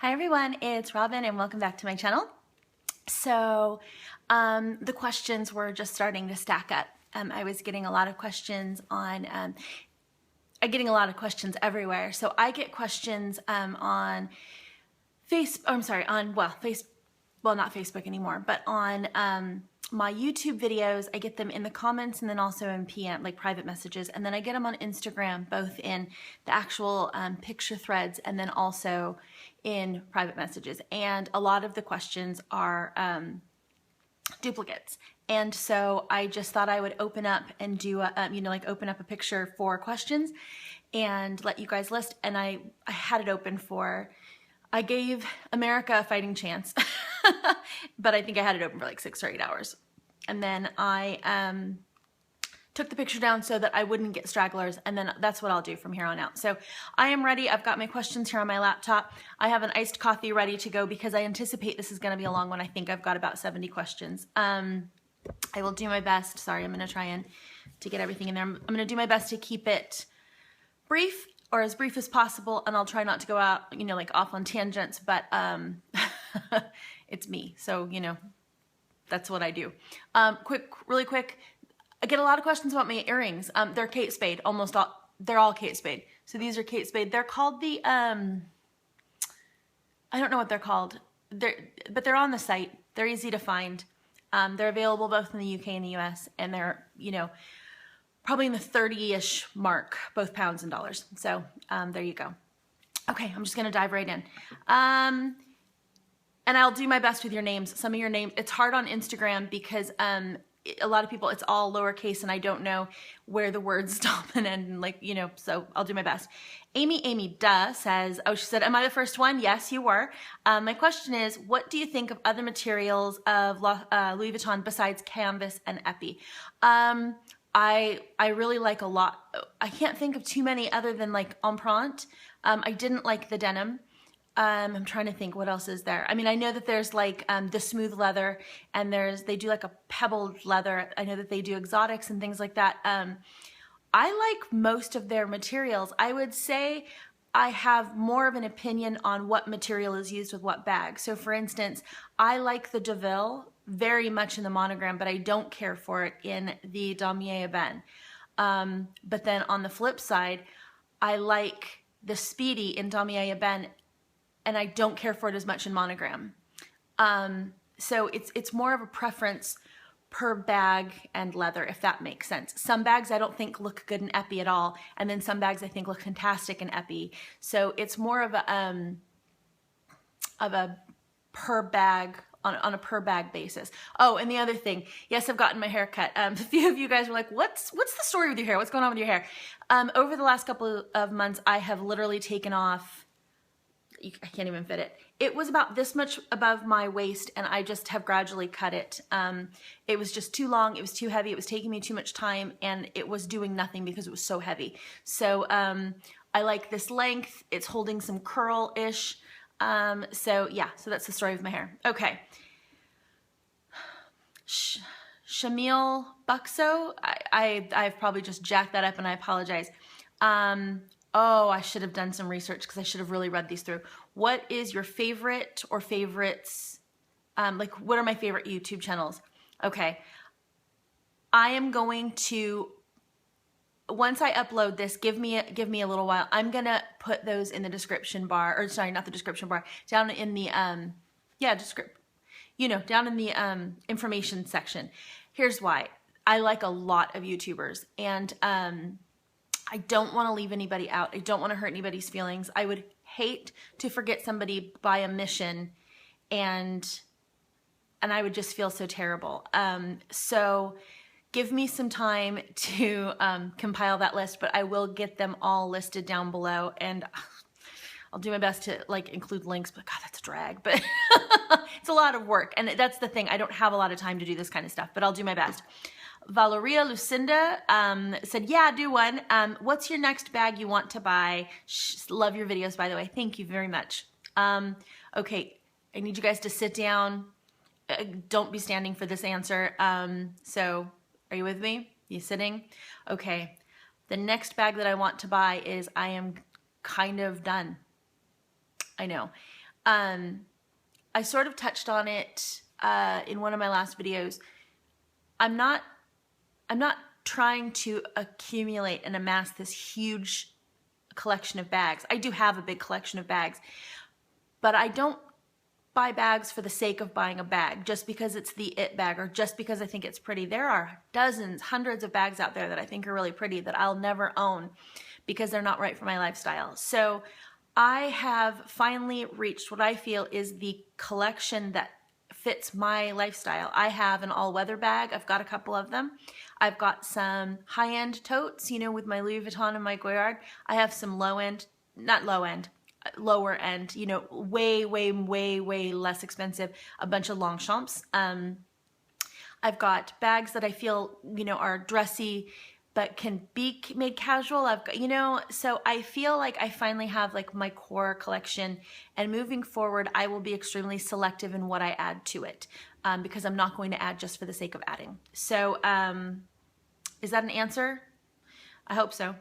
Hi everyone, it's Robin and welcome back to my channel. So the questions were just starting to stack up. I was getting a lot of questions on, getting a lot of questions everywhere. So I get questions on not Facebook anymore, but on my YouTube videos. I get them in the comments and then also in PM, like private messages. And then I get them on Instagram, both in the actual picture threads and then also in private messages. And a lot of the questions are duplicates. And so I just thought I would open up and do open up a picture for questions and let you guys list. And I had it open for, I gave America a fighting chance, but I think I had it open for like 6 or 8 hours. And then I took the picture down so that I wouldn't get stragglers, and then that's what I'll do from here on out. So I am ready. I've got my questions here on my laptop. I have an iced coffee ready to go because I anticipate this is going to be a long one. I think I've got about 70 questions. I will do my best. Sorry, I'm going to try to get everything in there. I'm going to do my best to keep it brief, or as brief as possible, and I'll try not to go out, like off on tangents, but it's me, so, that's what I do. Really quick, I get a lot of questions about my earrings. They're Kate Spade, they're all Kate Spade. So these are Kate Spade. They're called the, I don't know what they're called, but they're on the site. They're easy to find. They're available both in the UK and the US, and they're, probably in the 30-ish mark, both pounds and dollars. So there you go. Okay, I'm just gonna dive right in. And I'll do my best with your names. Some of your names, it's hard on Instagram because a lot of people, it's all lowercase and I don't know where the words stop and end, so I'll do my best. Amy says, she said, am I the first one? Yes, you were. My question is, what do you think of other materials of Louis Vuitton besides canvas and epi? I really like a lot. I can't think of too many other than like Empreinte. I didn't like the denim. I'm trying to think what else is there. I mean, I know that there's like the smooth leather, and they do like a pebbled leather. I know that they do exotics and things like that. I like most of their materials. I would say I have more of an opinion on what material is used with what bag. So for instance, I like the Deauville very much in the monogram, but I don't care for it in the Damier Ebene. But then on the flip side, I like the Speedy in Damier Ebene, and I don't care for it as much in monogram. So it's more of a preference per bag and leather, if that makes sense. Some bags I don't think look good in epi at all, and then some bags I think look fantastic in epi. So it's more of a per bag, on a per bag basis. Oh, and the other thing, yes, I've gotten my hair cut. A few of you guys were like, what's the story with your hair? What's going on with your hair? Over the last couple of months, I have literally taken off, I can't even fit it. It was about this much above my waist, and I just have gradually cut it. It was just too long, it was too heavy, it was taking me too much time, and it was doing nothing because it was so heavy. So I like this length, it's holding some curl-ish. So yeah, so that's the story with my hair. Okay. Shamil Buxo, I've probably just jacked that up and I apologize. Oh, I should have done some research because I should have really read these through. What is your favorite or favorites? What are my favorite YouTube channels? Okay. I am going to, once I upload this, give me a little while. I'm going to put those in the description bar, or sorry, not the description bar, down in the, down in the information section. Here's why. I like a lot of YouTubers, and I don't want to leave anybody out. I don't want to hurt anybody's feelings. I would hate to forget somebody by omission, and I would just feel so terrible. So give me some time to compile that list, but I will get them all listed down below, and I'll do my best to include links, but God, that's a drag, but it's a lot of work. And that's the thing. I don't have a lot of time to do this kind of stuff, but I'll do my best. Valeria Lucinda said, yeah, do one. What's your next bag you want to buy? Love your videos, by the way. Thank you very much. Okay, I need you guys to sit down. Don't be standing for this answer. So are you with me? You sitting? Okay. The next bag that I want to buy is, I am kind of done. I know. I sort of touched on it in one of my last videos. I'm not trying to accumulate and amass this huge collection of bags. I do have a big collection of bags, but I don't buy bags for the sake of buying a bag, just because it's the it bag or just because I think it's pretty. There are dozens, hundreds of bags out there that I think are really pretty that I'll never own because they're not right for my lifestyle. So I have finally reached what I feel is the collection that fits my lifestyle. I have an all-weather bag. I've got a couple of them. I've got some high-end totes, you know, with my Louis Vuitton and my Goyard. I have some low-end, not low-end, lower end, you know, way less expensive, a bunch of Longchamps. I've got bags that I feel, you know, are dressy but can be made casual. I've got, you know, so I feel like I finally have like my core collection, and moving forward, I will be extremely selective in what I add to it, because I'm not going to add just for the sake of adding. So, is that an answer? I hope so.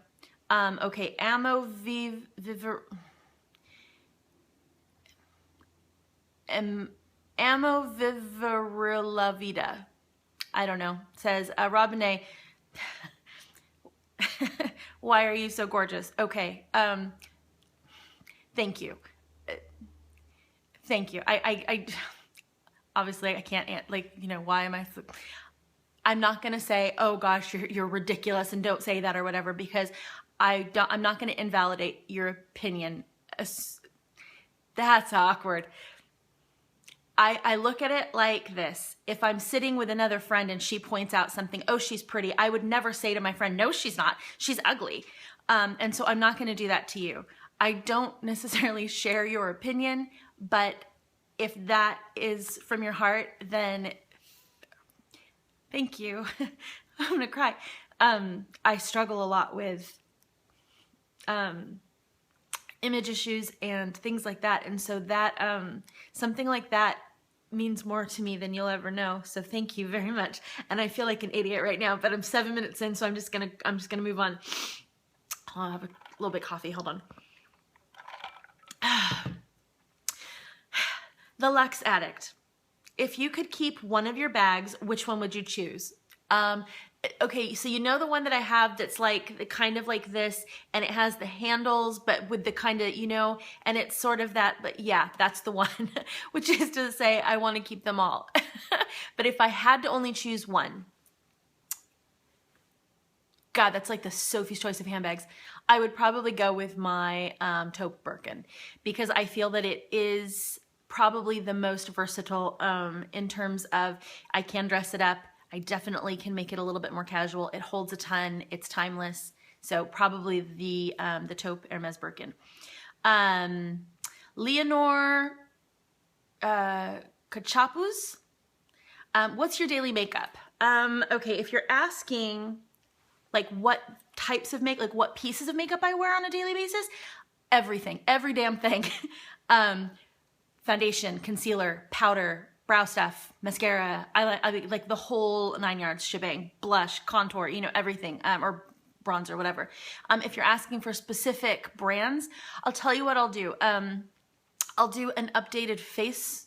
Okay, Amoviverla Vida, I don't know, says, Robine, why are you so gorgeous? Okay, thank you. Thank you. I obviously I can't, like, you know, why am I so, I'm not going to say, oh gosh, you're ridiculous and don't say that or whatever, because I'm not going to invalidate your opinion. That's awkward. I look at it like this. If I'm sitting with another friend and she points out something, oh, she's pretty, I would never say to my friend, no, she's not. She's ugly. And so I'm not going to do that to you. I don't necessarily share your opinion, but if that is from your heart, then thank you. I'm going to cry. I struggle a lot with image issues and things like that. And so that, something like that means more to me than you'll ever know. So thank you very much. And I feel like an idiot right now, but I'm 7 minutes in, so I'm just gonna move on. I'll have a little bit of coffee, hold on. The Luxe Addict. If you could keep one of your bags, which one would you choose? Okay, so you know the one that I have that's like kind of like this, and it has the handles, but with the kind of, you know, and it's sort of that, but yeah, that's the one, which is to say I want to keep them all. But if I had to only choose one, God, that's like the Sophie's Choice of handbags. I would probably go with my taupe Birkin, because I feel that it is probably the most versatile in terms of I can dress it up. I definitely can make it a little bit more casual. It holds a ton. It's timeless. So probably the taupe Hermes Birkin. Leonore Kachapuz. What's your daily makeup? Okay, if you're asking like what types of like what pieces of makeup I wear on a daily basis, everything, every damn thing. Foundation, concealer, powder, brow stuff, mascara, I like the whole 9 yards shebang, blush, contour, you know, everything, or bronzer, whatever. If you're asking for specific brands, I'll tell you what I'll do. I'll do an updated face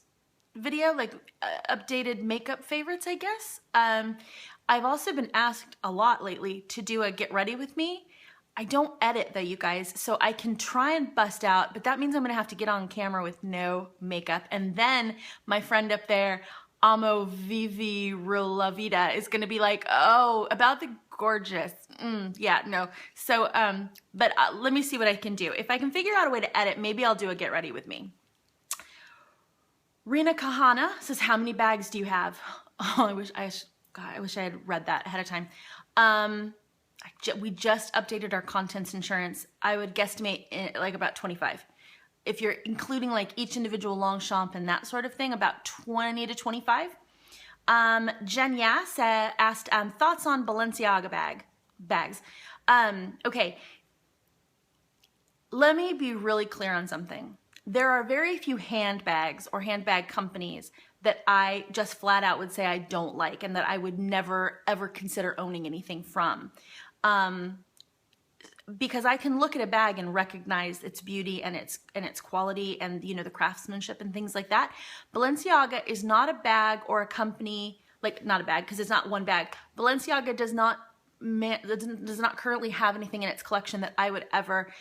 video, like updated makeup favorites, I guess. I've also been asked a lot lately to do a get ready with me. I don't edit though, you guys, so I can try and bust out, but that means I'm gonna have to get on camera with no makeup. And then my friend up there, Amo Vivi Relavida, is gonna be like, oh, about the gorgeous. Yeah, no. So, but let me see what I can do. If I can figure out a way to edit, maybe I'll do a get ready with me. Rena Kahana says, how many bags do you have? Oh, I wish I had read that ahead of time. We just updated our contents insurance. I would guesstimate like about 25. If you're including like each individual Longchamp and that sort of thing, about 20 to 25. Jen Yass asked thoughts on Balenciaga bags. Okay, let me be really clear on something. There are very few handbags or handbag companies that I just flat out would say I don't like and that I would never ever consider owning anything from. because I can look at a bag and recognize its beauty and its quality and, you know, the craftsmanship and things like that. Balenciaga is not a bag or a company, like not a bag because it's not one bag. Balenciaga does not currently have anything in its collection that I would ever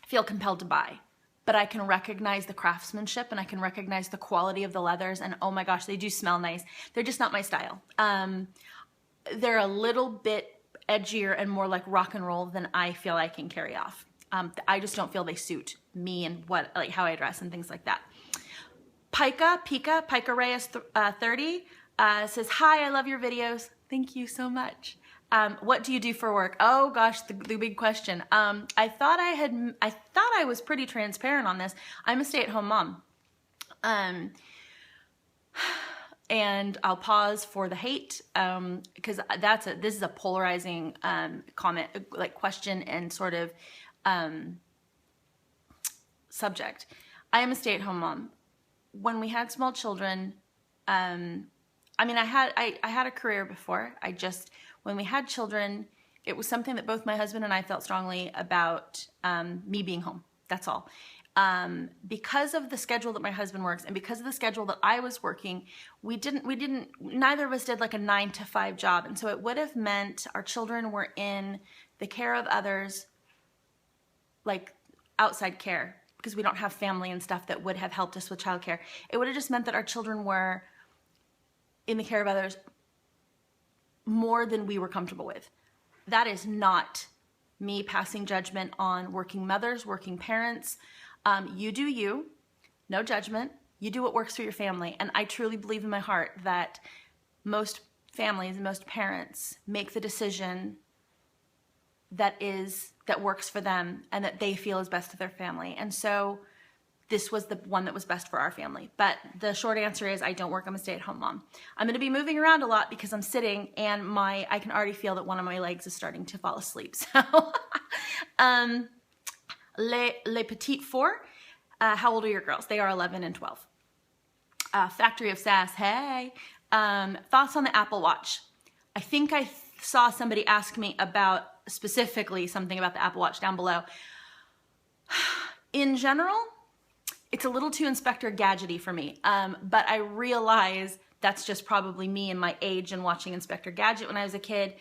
feel compelled to buy. But I can recognize the craftsmanship and I can recognize the quality of the leathers, and oh my gosh, they do smell nice. They're just not my style. They're a little bit edgier and more like rock and roll than I feel I can carry off. I just don't feel they suit me and how I dress and things like that. Pika Reyes 30 says, "Hi, I love your videos." Thank you so much. What do you do for work? Oh gosh, the big question. I thought I was pretty transparent on this. I'm a stay-at-home mom. And I'll pause for the hate, because this is a polarizing comment, like question and sort of subject. I am a stay-at-home mom. When we had small children, I mean, I had a career before. When we had children, it was something that both my husband and I felt strongly about, me being home. That's all. Because of the schedule that my husband works and because of the schedule that I was working, neither of us did like a 9-to-5 job. And so it would have meant our children were in the care of others, like outside care, because we don't have family and stuff that would have helped us with childcare. It would have just meant that our children were in the care of others more than we were comfortable with. That is not me passing judgment on working mothers, working parents. You do you, no judgment. You do what works for your family. And I truly believe in my heart that most families and most parents make the decision that works for them and that they feel is best for their family. And so this was the one that was best for our family. But the short answer is I don't work. I'm a stay-at-home mom. I'm going to be moving around a lot because I'm sitting and I can already feel that one of my legs is starting to fall asleep. So, Les Petites Four, how old are your girls? They are 11 and 12. Factory of Sass, hey. Thoughts on the Apple Watch? I think I saw somebody ask me about specifically something about the Apple Watch down below. In general, it's a little too Inspector Gadgety for me, but I realize that's just probably me and my age and watching Inspector Gadget when I was a kid.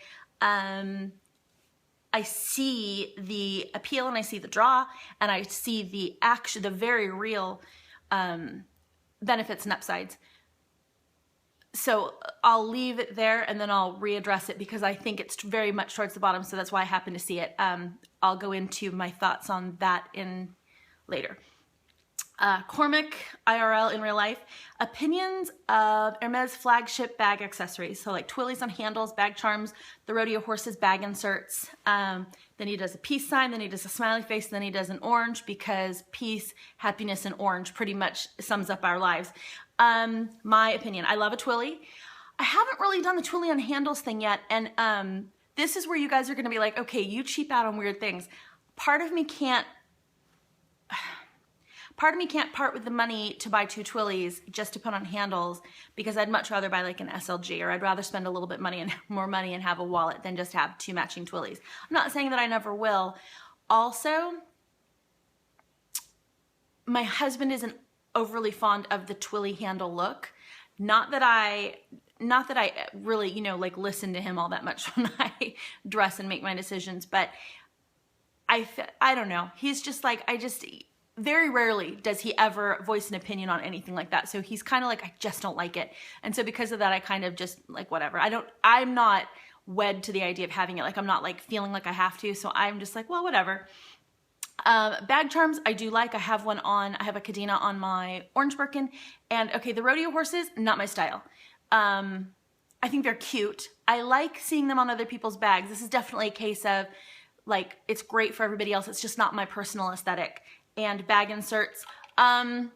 I see the appeal and I see the draw and I see the very real benefits and upsides. So I'll leave it there and then I'll readdress it because I think it's very much towards the bottom, so that's why I happen to see it. I'll go into my thoughts on that later. Cormac, IRL in real life, opinions of Hermes Flagship Bag Accessories. So like twillies on handles, bag charms, the rodeo horses bag inserts. Then he does a peace sign, then he does a smiley face, then he does an orange because peace, happiness, and orange pretty much sums up our lives. My opinion, I love a twilly. I haven't really done the twilly on handles thing yet. And this is where you guys are gonna be like, okay, you cheap out on weird things. Part of me can't part with the money to buy 2 twillies just to put on handles because I'd much rather buy like an SLG, or I'd rather spend a little bit more money and have a wallet than just have 2 matching twillies. I'm not saying that I never will. Also, my husband isn't overly fond of the twilly handle look. Not that I really, like listen to him all that much when I dress and make my decisions, but I don't know. He's just like, very rarely does he ever voice an opinion on anything like that. So he's kind of like, I just don't like it. And so because of that, I kind of just like, whatever. I'm not wed to the idea of having it. Like, I'm not like feeling like I have to. So I'm just like, well, whatever. Bag charms, I do like. I have one on, I have a Cadena on my orange Birkin. And okay, the rodeo horses, not my style. I think they're cute. I like seeing them on other people's bags. This is definitely a case of like, it's great for everybody else. It's just not my personal aesthetic. And bag inserts, I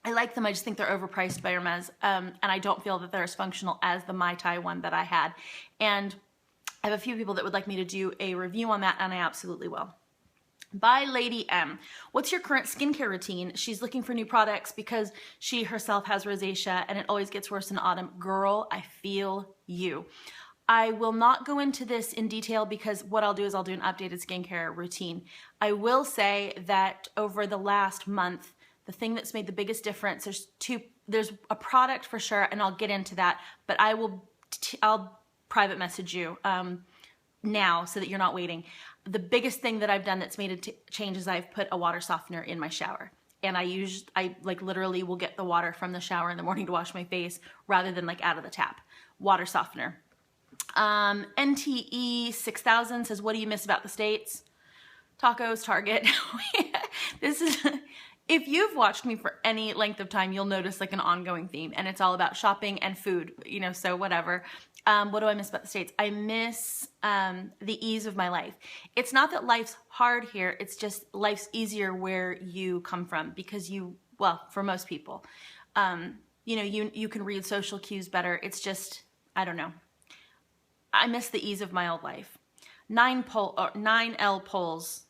like them. I just think they're overpriced by Hermes, and I don't feel that they're as functional as the Mai Tai one that I had. And I have a few people that would like me to do a review on that, and I absolutely will. By Lady M. What's your current skincare routine? She's looking for new products because she herself has rosacea, and it always gets worse in autumn. Girl, I feel you. I will not go into this in detail because what I'll do is I'll do an updated skincare routine. I will say that over the last month, the thing that's made the biggest difference, there's a product for sure, and I'll get into that, but I'll private message you now so that you're not waiting. The biggest thing that I've done that's made a change is I've put a water softener in my shower. And I like literally will get the water from the shower in the morning to wash my face rather than like out of the tap. Water softener. NTE 6000 says, what do you miss about the States? Tacos, Target. This is, if you've watched me for any length of time, you'll notice like an ongoing theme, and it's all about shopping and food, you know, so whatever. What do I miss about the States? I miss the ease of my life. It's not that life's hard here, it's just life's easier where you come from because well, for most people, you know, you can read social cues better. It's just, I don't know. I miss the ease of my old life. 9L polls.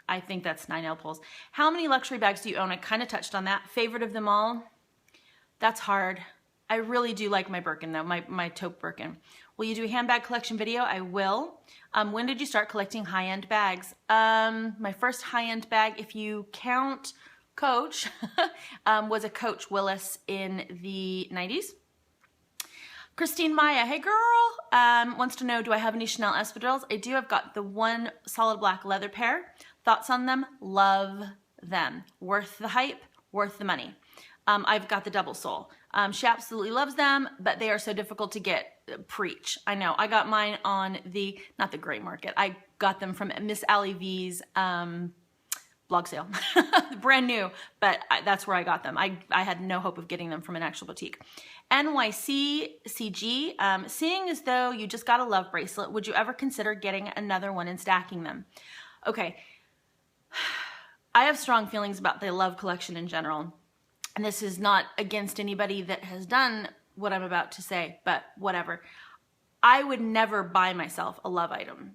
I think that's 9L polls. How many luxury bags do you own? I kind of touched on that. Favorite of them all? That's hard. I really do like my Birkin though, my taupe Birkin. Will you do a handbag collection video? I will. When did you start collecting high-end bags? My first high-end bag, if you count Coach, was a Coach Willis in the 90s. Christine Maya, hey girl, wants to know, do I have any Chanel espadrilles? I do. I've got the one solid black leather pair. Thoughts on them? Love them. Worth the hype, worth the money. I've got the double sole. She absolutely loves them, but they are so difficult to get. Preach. I know. I got mine on not the gray market. I got them from Miss Allie V's blog sale. Brand new, but that's where I got them. I had no hope of getting them from an actual boutique. NYCCG, seeing as though you just got a love bracelet, would you ever consider getting another one and stacking them? Okay. I have strong feelings about the love collection in general. And this is not against anybody that has done what I'm about to say, but whatever. I would never buy myself a love item.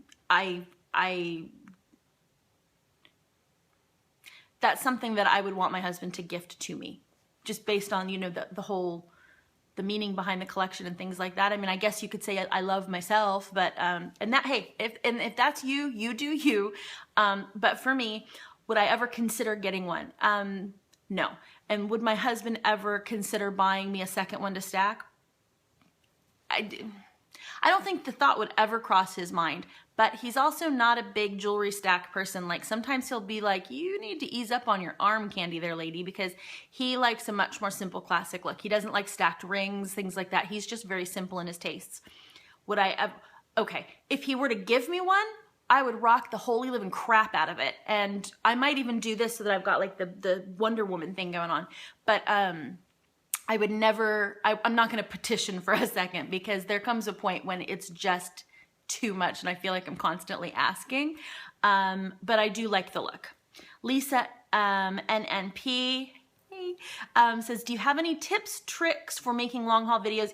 That's something that I would want my husband to gift to me, just based on, you know, the meaning behind the collection and things like that. I mean, I guess you could say I love myself, but, hey, if that's you, you do you. But for me, would I ever consider getting one? No. And would my husband ever consider buying me a second one to stack? I don't think the thought would ever cross his mind, but he's also not a big jewelry stack person. Like sometimes he'll be like, you need to ease up on your arm candy there, lady, because he likes a much more simple classic look. He doesn't like stacked rings, things like that. He's just very simple in his tastes. Would I ever, okay, if he were to give me one, I would rock the holy living crap out of it. And I might even do this so that I've got like the Wonder Woman thing going on. But I would never, I'm not going to petition for a second, because there comes a point when it's just too much and I feel like I'm constantly asking. But I do like the look. Lisa NNP says, do you have any tips, tricks for making long haul videos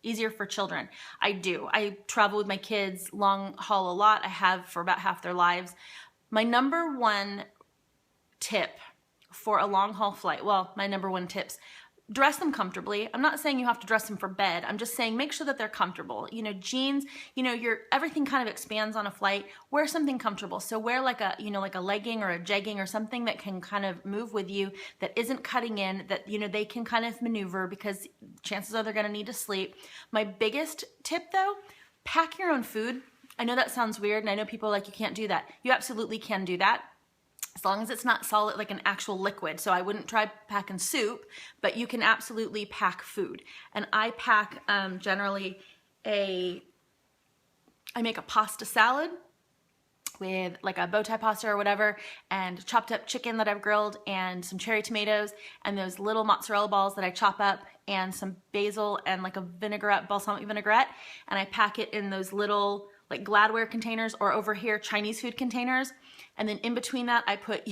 easier for children? I do. I travel with my kids long haul a lot. I have for about half their lives. My number one tip for a long haul flight, well, my number one tips, dress them comfortably. I'm not saying you have to dress them for bed. I'm just saying make sure that they're comfortable. You know, jeans, you know, everything kind of expands on a flight. Wear something comfortable. So wear like a, you know, like a legging or a jegging or something that can kind of move with you, that isn't cutting in, that, you know, they can kind of maneuver, because chances are they're going to need to sleep. My biggest tip though, pack your own food. I know that sounds weird, and I know people are like, you can't do that. You absolutely can do that, as long as it's not solid, like an actual liquid. So I wouldn't try packing soup, but you can absolutely pack food. And I pack generally I make a pasta salad with like a bow tie pasta or whatever, and chopped up chicken that I've grilled, and some cherry tomatoes, and those little mozzarella balls that I chop up, and some basil, and like a vinaigrette, balsamic vinaigrette. And I pack it in those little like Gladware containers, or over here, Chinese food containers. And then in between that, I put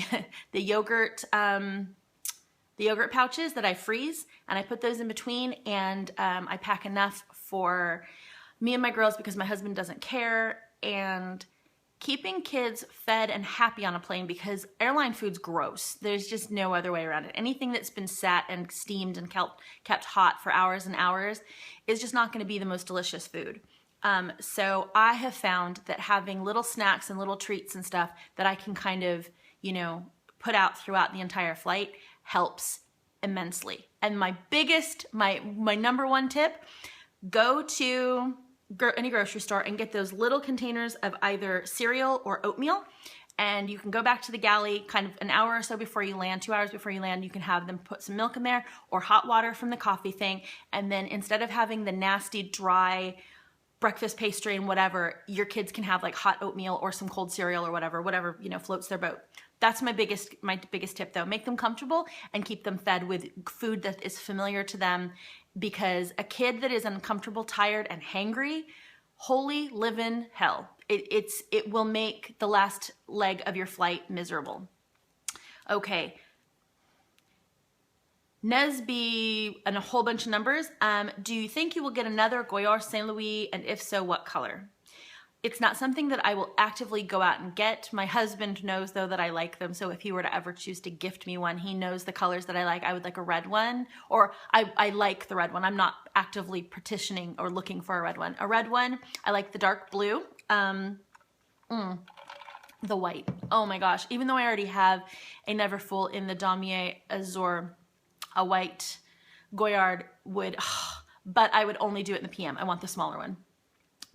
the yogurt pouches that I freeze, and I put those in between, and I pack enough for me and my girls, because my husband doesn't care. And keeping kids fed and happy on a plane, because airline food's gross. There's just no other way around it. Anything that's been sat and steamed and kept hot for hours and hours is just not going to be the most delicious food. So I have found that having little snacks and little treats and stuff that I can kind of, put out throughout the entire flight helps immensely. And my number one tip, go to any grocery store and get those little containers of either cereal or oatmeal. And you can go back to the galley kind of an hour or so before you land, 2 hours before you land. You can have them put some milk in there or hot water from the coffee thing. And then instead of having the nasty, dry breakfast pastry and whatever, your kids can have like hot oatmeal or some cold cereal or whatever, floats their boat. That's my biggest tip though. Make them comfortable and keep them fed with food that is familiar to them, because a kid that is uncomfortable, tired, and hangry, holy livin' hell. It will make the last leg of your flight miserable. Okay. Nesby and a whole bunch of numbers. Do you think you will get another Goyard Saint Louis? And if so, what color? It's not something that I will actively go out and get. My husband knows though that I like them. So if he were to ever choose to gift me one, he knows the colors that I like. I would like a red one, or I like the red one. I'm not actively petitioning or looking for a red one. A red one, I like the dark blue. The white. Oh my gosh. Even though I already have a Neverfull in the Damier Azur, a white Goyard would, but I would only do it in the PM. I want the smaller one.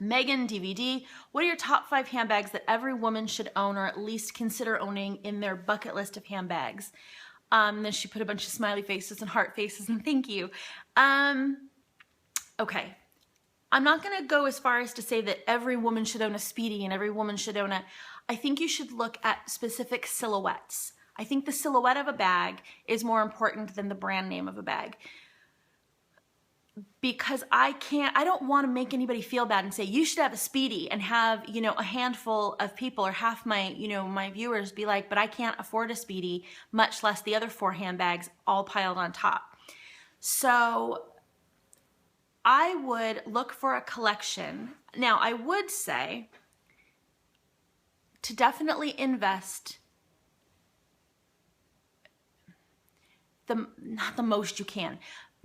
Megan DVD, what are your top 5 handbags that every woman should own or at least consider owning in their bucket list of handbags? Then she put a bunch of smiley faces and heart faces and thank you. Okay. I'm not going to go as far as to say that every woman should own a Speedy and every woman should own I think you should look at specific silhouettes. I think the silhouette of a bag is more important than the brand name of a bag. Because I don't want to make anybody feel bad and say, you should have a Speedy and have, a handful of people or half my, my viewers be like, but I can't afford a Speedy, much less the other 4 handbags all piled on top. So I would look for a collection. Now, I would say to definitely invest not the most you can.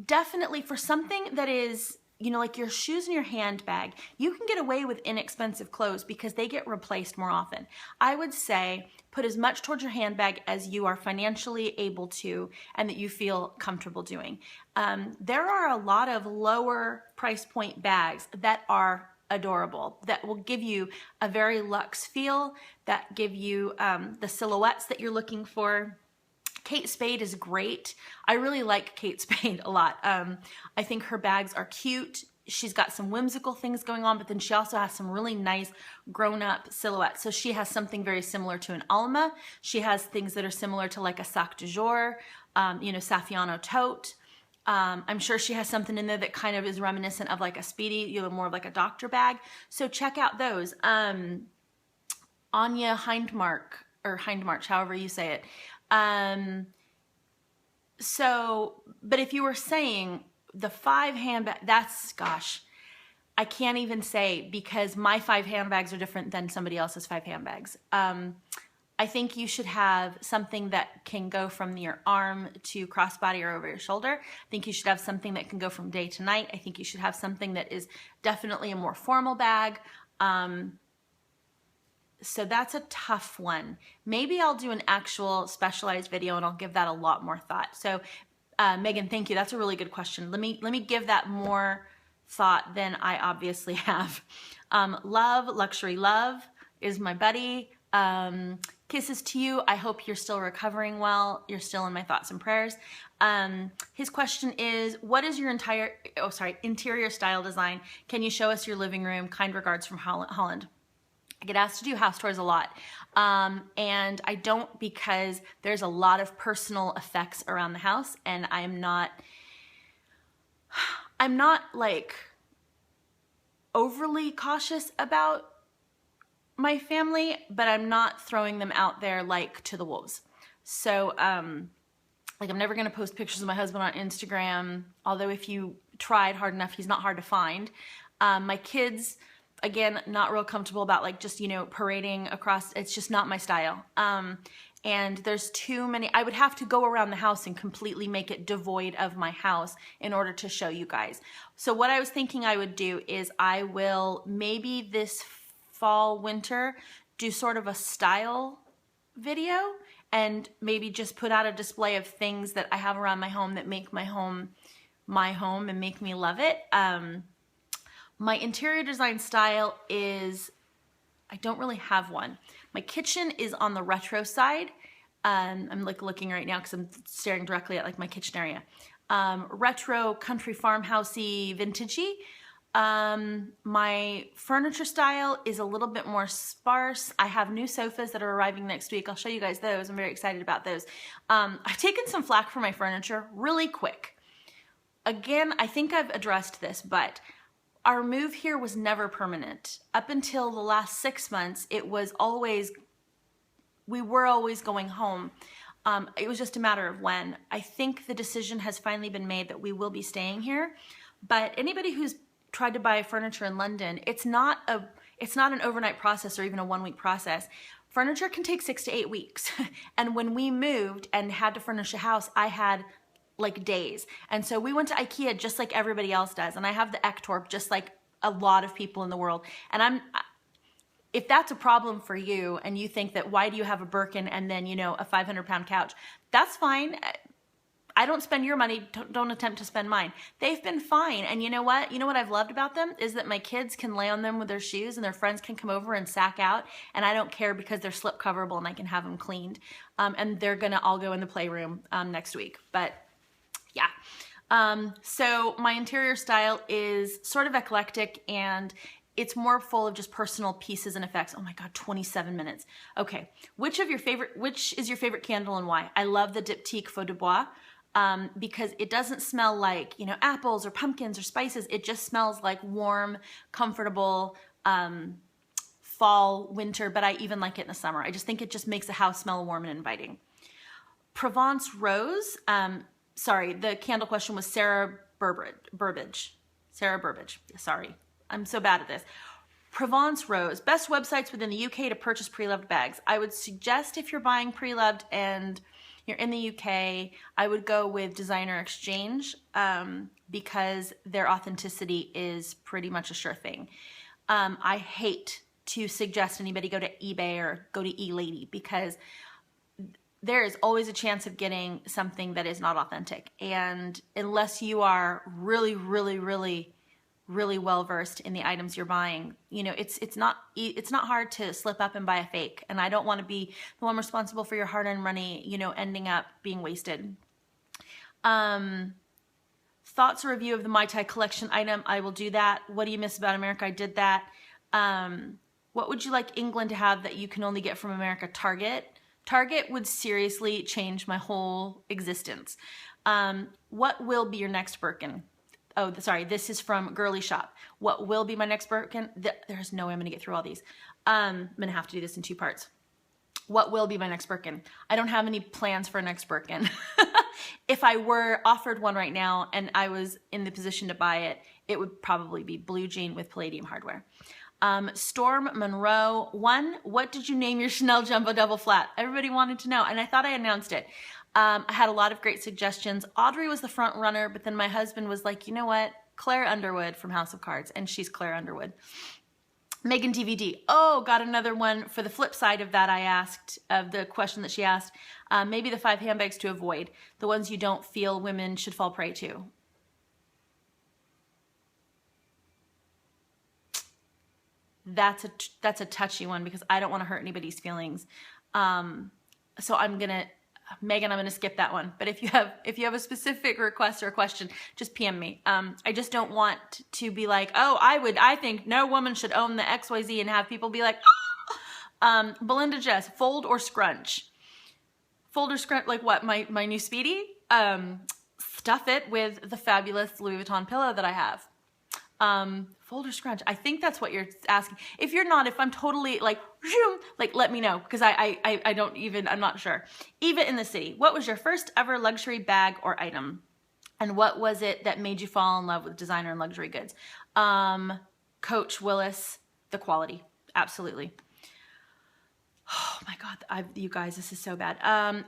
Definitely for something that is, like your shoes and your handbag, you can get away with inexpensive clothes because they get replaced more often. I would say put as much towards your handbag as you are financially able to and that you feel comfortable doing. There are a lot of lower price point bags that are adorable, that will give you a very luxe feel, that give you the silhouettes that you're looking for. Kate Spade is great. I really like Kate Spade a lot. I think her bags are cute. She's got some whimsical things going on, but then she also has some really nice grown-up silhouettes. So she has something very similar to an Alma. She has things that are similar to like a Sac de Jour, Saffiano tote. I'm sure she has something in there that kind of is reminiscent of like a Speedy, more of like a doctor bag. So check out those. Anya Hindmarch, however you say it. But if you were saying the 5 handbags, I can't even say because my 5 handbags are different than somebody else's 5 handbags. I think you should have something that can go from your arm to crossbody or over your shoulder. I think you should have something that can go from day to night. I think you should have something that is definitely a more formal bag. So that's a tough one. Maybe I'll do an actual specialized video and I'll give that a lot more thought. So Megan, thank you. That's a really good question. Let me give that more thought than I obviously have. Luxury Love is my buddy. Kisses to you. I hope you're still recovering well. You're still in my thoughts and prayers. His question is, what is your interior style design? Can you show us your living room? Kind regards from Holland. I get asked to do house tours a lot. And I don't because there's a lot of personal effects around the house and I'm not like overly cautious about my family, but I'm not throwing them out there like to the wolves. So, like I'm never going to post pictures of my husband on Instagram. Although if you tried hard enough, he's not hard to find. My kids, again, not real comfortable about like just, parading across. It's just not my style. and there's too many. I would have to go around the house and completely make it devoid of my house in order to show you guys. So what I was thinking I would do is I will maybe this fall, winter, do sort of a style video and maybe just put out a display of things that I have around my home that make my home and make me love it. My interior design style is, I don't really have one. My kitchen is on the retro side. I'm like looking right now because I'm staring directly at like my kitchen area. Retro, country, farmhousey, vintagey. My furniture style is a little bit more sparse. I have new sofas that are arriving next week. I'll show you guys those. I'm very excited about those. I've taken some flack for my furniture really quick. Again, I think I've addressed this, but our move here was never permanent. Up until the last 6 months, we were always going home. It was just a matter of when. I think the decision has finally been made that we will be staying here. But anybody who's tried to buy furniture in London, it's not an overnight process or even a 1 week process. Furniture can take 6 to 8 weeks. And when we moved and had to furnish a house, I had like days. And so we went to IKEA just like everybody else does. And I have the Ektorp just like a lot of people in the world. And if that's a problem for you and you think that why do you have a Birkin and then, you know, a 500-pound couch, that's fine. I don't spend your money, don't attempt to spend mine. They've been fine. And you know what? You know what I've loved about them is that my kids can lay on them with their shoes and their friends can come over and sack out. And I don't care because they're slip coverable and I can have them cleaned. And they're gonna all go in the playroom next week. But yeah. So my interior style is sort of eclectic and it's more full of just personal pieces and effects. Oh my God, 27 minutes. Okay, which is your favorite candle and why? I love the Diptyque Feu de Bois because it doesn't smell like, you know, apples or pumpkins or spices. It just smells like warm, comfortable fall, winter, but I even like it in the summer. I just think it just makes a house smell warm and inviting. Provence Rose, sorry, the candle question was Sarah Burbage. Sarah Burbage, sorry. I'm so bad at this. Provence Rose, best websites within the UK to purchase pre-loved bags. I would suggest if you're buying pre-loved and you're in the UK, I would go with Designer Exchange because their authenticity is pretty much a sure thing. I hate to suggest anybody go to eBay or go to eLady because there is always a chance of getting something that is not authentic. And unless you are really, really, really, really well versed in the items you're buying, you know, it's not hard to slip up and buy a fake. And I don't want to be the one responsible for your hard-earned money, you know, ending up being wasted. Thoughts or review of the Mai Tai collection item. I will do that. What do you miss about America? I did that. What would you like England to have that you can only get from America? Target. Target would seriously change my whole existence. What will be your next Birkin? Oh, sorry, this is from Girly Shop. What will be my next Birkin? There's no way I'm gonna get through all these. I'm gonna have to do this in 2 parts. What will be my next Birkin? I don't have any plans for a next Birkin. If I were offered one right now and I was in the position to buy it, it would probably be blue jean with palladium hardware. Storm Monroe, what did you name your Chanel Jumbo Double Flat? Everybody wanted to know, and I thought I announced it. I had a lot of great suggestions. Audrey was the front runner, but then my husband was like, you know what? Claire Underwood from House of Cards, and she's Claire Underwood. Megan DVD. Oh, got another one for the flip side of that I asked, of the question that she asked. Maybe the 5 handbags to avoid, the ones you don't feel women should fall prey to. That's a touchy one because I don't want to hurt anybody's feelings. So Megan, I'm gonna skip that one. But if you have a specific request or a question, just PM me. I just don't want to be like, oh, I think no woman should own the XYZ and have people be like, oh! Belinda Jess, fold or scrunch? Fold or scrunch, like what, my new Speedy? Stuff it with the fabulous Louis Vuitton pillow that I have. Fold or scrunch? I think that's what you're asking. If you're not, if I'm totally like let me know because I'm not sure. Eva in the City, what was your first ever luxury bag or item? And what was it that made you fall in love with designer and luxury goods? Coach Willis, the quality, absolutely. Oh my God, you guys, this is so bad.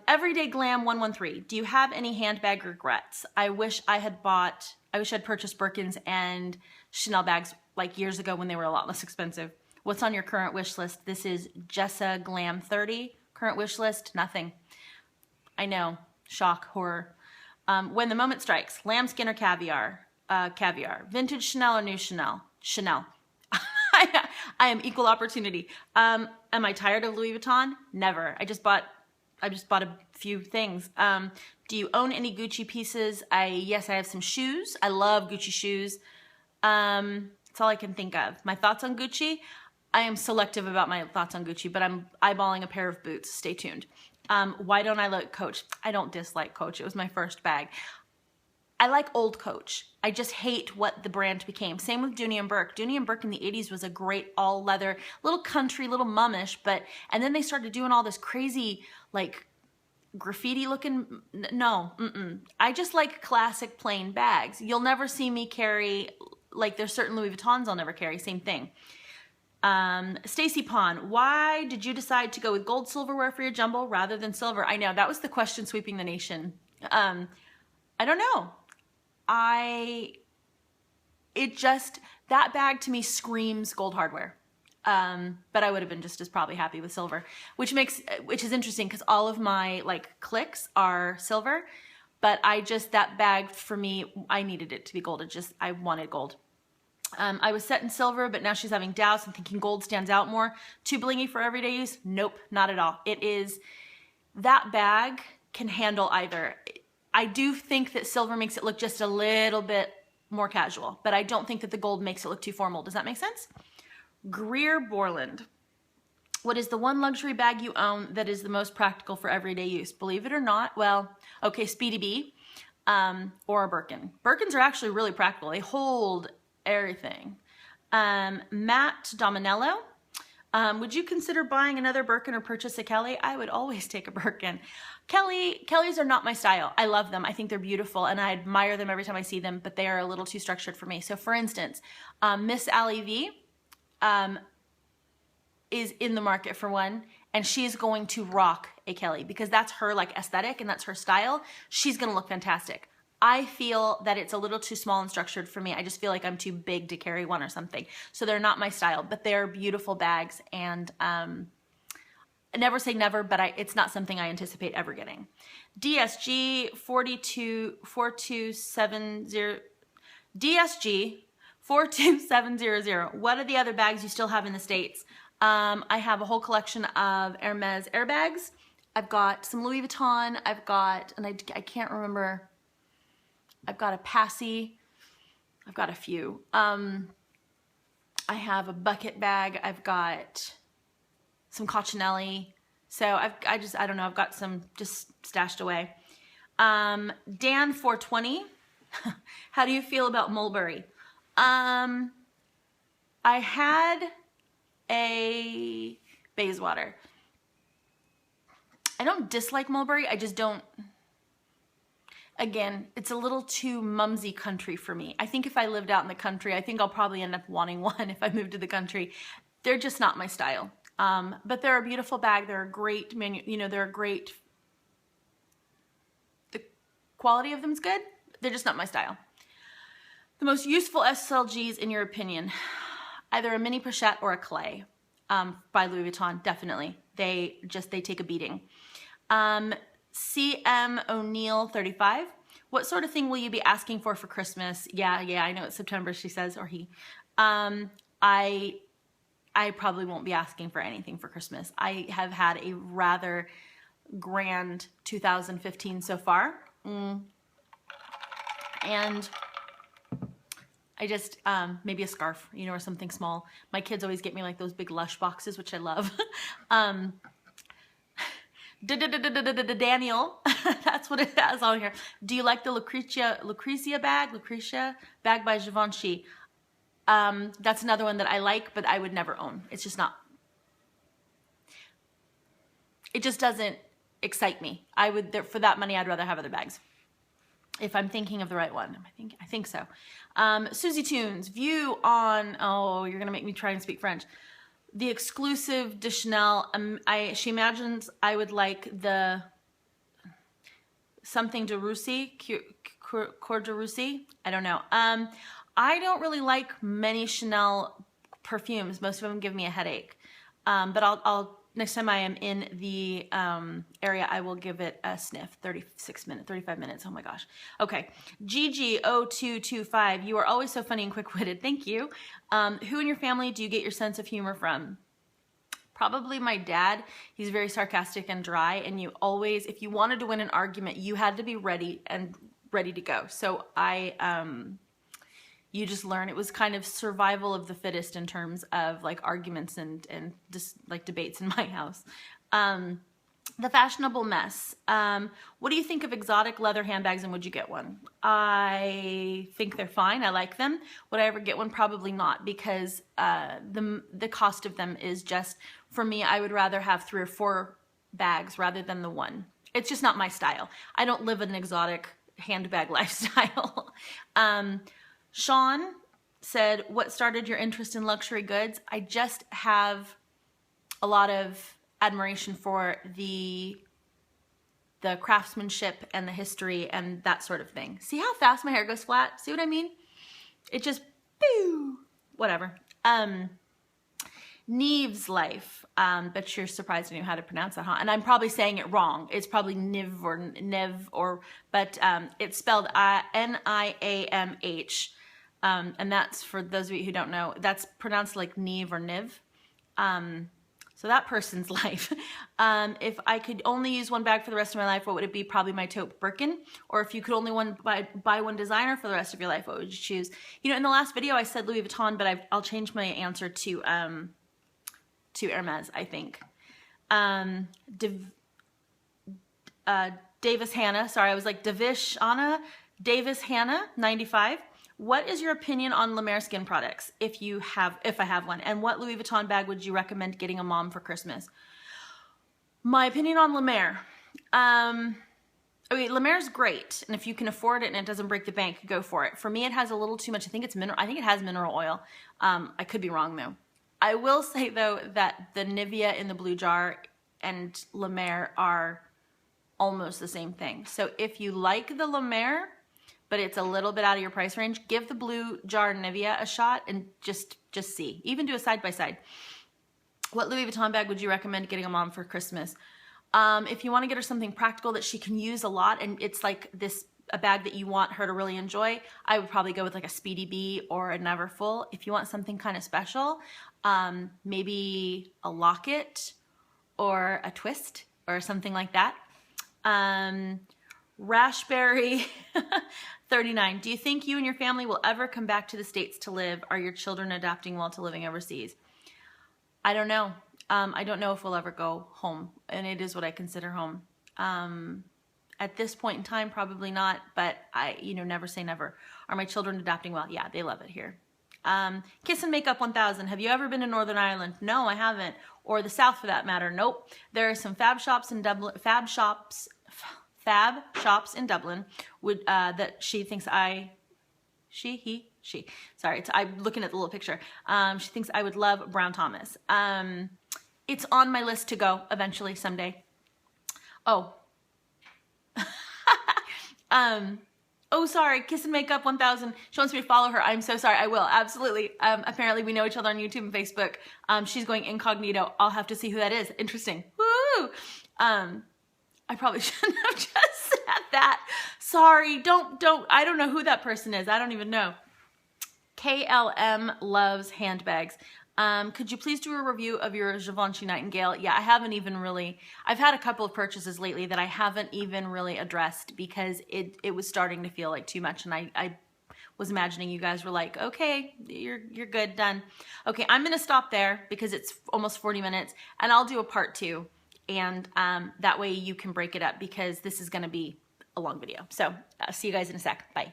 Everyday Glam 113. Do you have any handbag regrets? I wish I'd purchased Birkins and Chanel bags like years ago when they were a lot less expensive. What's on your current wish list? This is Jessa Glam 30. Current wish list, nothing. I know, shock, horror. When the moment strikes, lambskin or caviar? Caviar. Vintage Chanel or new Chanel? Chanel. I am equal opportunity. Am I tired of Louis Vuitton? Never. I just bought a few things. Do you own any Gucci pieces? Yes, I have some shoes. I love Gucci shoes. That's all I can think of. My thoughts on Gucci? I am selective about my thoughts on Gucci, but I'm eyeballing a pair of boots. Stay tuned. Why don't I like Coach? I don't dislike Coach. It was my first bag. I like old Coach. I just hate what the brand became. Same with Dooney & Bourke. Dooney & Bourke in the 80s was a great all leather, little country, little mummish, and then they started doing all this crazy, like, graffiti looking, no, I just like classic plain bags. You'll never see me carry, like there's certain Louis Vuittons I'll never carry, same thing. Stacy Pond, why did you decide to go with gold silverware for your jumbo rather than silver? I know, that was the question sweeping the nation. I don't know. That bag to me screams gold hardware. But I would have been just as probably happy with silver, which is interesting because all of my like clicks are silver, but that bag for me, I needed it to be gold. I wanted gold. I was set in silver, but now she's having doubts and thinking gold stands out more. Too blingy for everyday use? Nope, not at all. That bag can handle either. I do think that silver makes it look just a little bit more casual, but I don't think that the gold makes it look too formal. Does that make sense? Greer Borland, what is the one luxury bag you own that is the most practical for everyday use? Believe it or not, well, okay, Speedy B, or a Birkin. Birkins are actually really practical. They hold everything. Matt Dominello, would you consider buying another Birkin or purchase a Kelly? I would always take a Birkin. Kellys are not my style. I love them. I think they're beautiful and I admire them every time I see them, but they are a little too structured for me. So for instance, Miss Allie V is in the market for one, and she's going to rock a Kelly because that's her like aesthetic and that's her style. She's going to look fantastic. I feel that it's a little too small and structured for me. I just feel like I'm too big to carry one or something. So they're not my style, but they're beautiful bags, and never say never, but it's not something I anticipate ever getting. DSG 4270 DSG 42700. What are the other bags you still have in the States? I have a whole collection of Hermes airbags. I've got some Louis Vuitton. I've got, and I can't remember, I've got a Passy. I've got a few. I have a bucket bag. I've got some Coccinelli. So I don't know. I've got some just stashed away. Dan 420. How do you feel about Mulberry? I had a Bayswater. I don't dislike Mulberry. I just don't. Again, it's a little too mumsy country for me. I think if I lived out in the country, I think I'll probably end up wanting one if I moved to the country. They're just not my style. But they're a beautiful bag. They're a great they're a great, the quality of them is good. They're just not my style. The most useful SLGs in your opinion? Either a mini pochette or a clay, by Louis Vuitton, definitely. They take a beating. CM O'Neill 35. What sort of thing will you be asking for Christmas? Yeah, I know it's September, she says, or he. I probably won't be asking for anything for Christmas. I have had a rather grand 2015 so far. And I just, maybe a scarf, or something small. My kids always get me like those big Lush boxes, which I love. Daniel, that's what it has on here. Do you like the Lucrezia bag by Givenchy? That's another one that I like, but I would never own. It's just not, it just doesn't excite me. For that money, I'd rather have other bags. If I'm thinking of the right one, I think so. Susie Tunes, view on, oh, you're gonna make me try and speak French. The exclusive de Chanel, she imagines I would like the something de Russie, Coeur de Russie, I don't know. I don't really like many Chanel perfumes. Most of them give me a headache. But I'll next time I am in the area, I will give it a sniff. 35 minutes. Oh my gosh. Okay. Gigi0225, you are always so funny and quick-witted. Thank you. Who in your family do you get your sense of humor from? Probably my dad. He's very sarcastic and dry, and you always, if you wanted to win an argument, you had to be ready to go. So you just learn. It was kind of survival of the fittest in terms of like arguments and just like debates in my house. The fashionable mess. What do you think of exotic leather handbags, and would you get one? I think they're fine. I like them. Would I ever get one? Probably not, because the cost of them is just, for me, I would rather have 3 or 4 bags rather than the one. It's just not my style. I don't live an exotic handbag lifestyle. Sean said, what started your interest in luxury goods? I just have a lot of admiration for the craftsmanship and the history and that sort of thing. See how fast my hair goes flat? See what I mean? It just, boo, whatever. Neve's life. Bet you're surprised I knew how to pronounce that, huh? And I'm probably saying it wrong. It's probably Niv or Nev, but it's spelled Niamh. And that's, for those of you who don't know, that's pronounced like Neve or Niv. So that person's life. If I could only use one bag for the rest of my life, what would it be? Probably my taupe Birkin. Or if you could only buy one designer for the rest of your life, what would you choose? You know, in the last video I said Louis Vuitton, but I'll change my answer to Hermes, I think. Davis Hannah, sorry, I was like Davish Anna. Davis Hannah, 95. What is your opinion on La Mer skin products, if I have one? And what Louis Vuitton bag would you recommend getting a mom for Christmas? My opinion on La Mer. Okay, La Mer's great, and if you can afford it and it doesn't break the bank, go for it. For me, it has a little too much. I think it has mineral oil. I could be wrong though. I will say though that the Nivea in the blue jar and La Mer are almost the same thing. So if you like the La Mer, but it's a little bit out of your price range, give the blue jar Nivea a shot and just see. Even do a side-by-side. What Louis Vuitton bag would you recommend getting a mom for Christmas? If you want to get her something practical that she can use a lot, and it's like a bag that you want her to really enjoy, I would probably go with like a Speedy Bee or a Neverfull. If you want something kind of special, maybe a locket or a twist or something like that. Rashberry 39. Do you think you and your family will ever come back to the States to live? Are your children adapting well to living overseas? I don't know. I don't know if we'll ever go home, and it is what I consider home. At this point in time, probably not, but never say never. Are my children adapting well? Yeah, they love it here. Kiss and Makeup 1000. Have you ever been to Northern Ireland? No, I haven't. Or the South for that matter. Nope. There are some fab shops in Dublin, that she thinks she, sorry, I'm looking at the little picture. She thinks I would love Brown Thomas. It's on my list to go eventually someday. Oh. Oh, sorry, Kiss and Makeup 1000. She wants me to follow her. I'm so sorry. I will, absolutely. Apparently we know each other on YouTube and Facebook. She's going incognito. I'll have to see who that is. Interesting. Woo! I probably shouldn't have just said that. Sorry, I don't know who that person is. I don't even know. KLM loves handbags. Could you please do a review of your Givenchy Nightingale? Yeah, I haven't even really, I've had a couple of purchases lately that I haven't even really addressed because it was starting to feel like too much, and I was imagining you guys were like, okay, you're good, done. Okay, I'm gonna stop there because it's almost 40 minutes, and I'll do a part 2. And that way you can break it up because this is going to be a long video. So see you guys in a sec. Bye.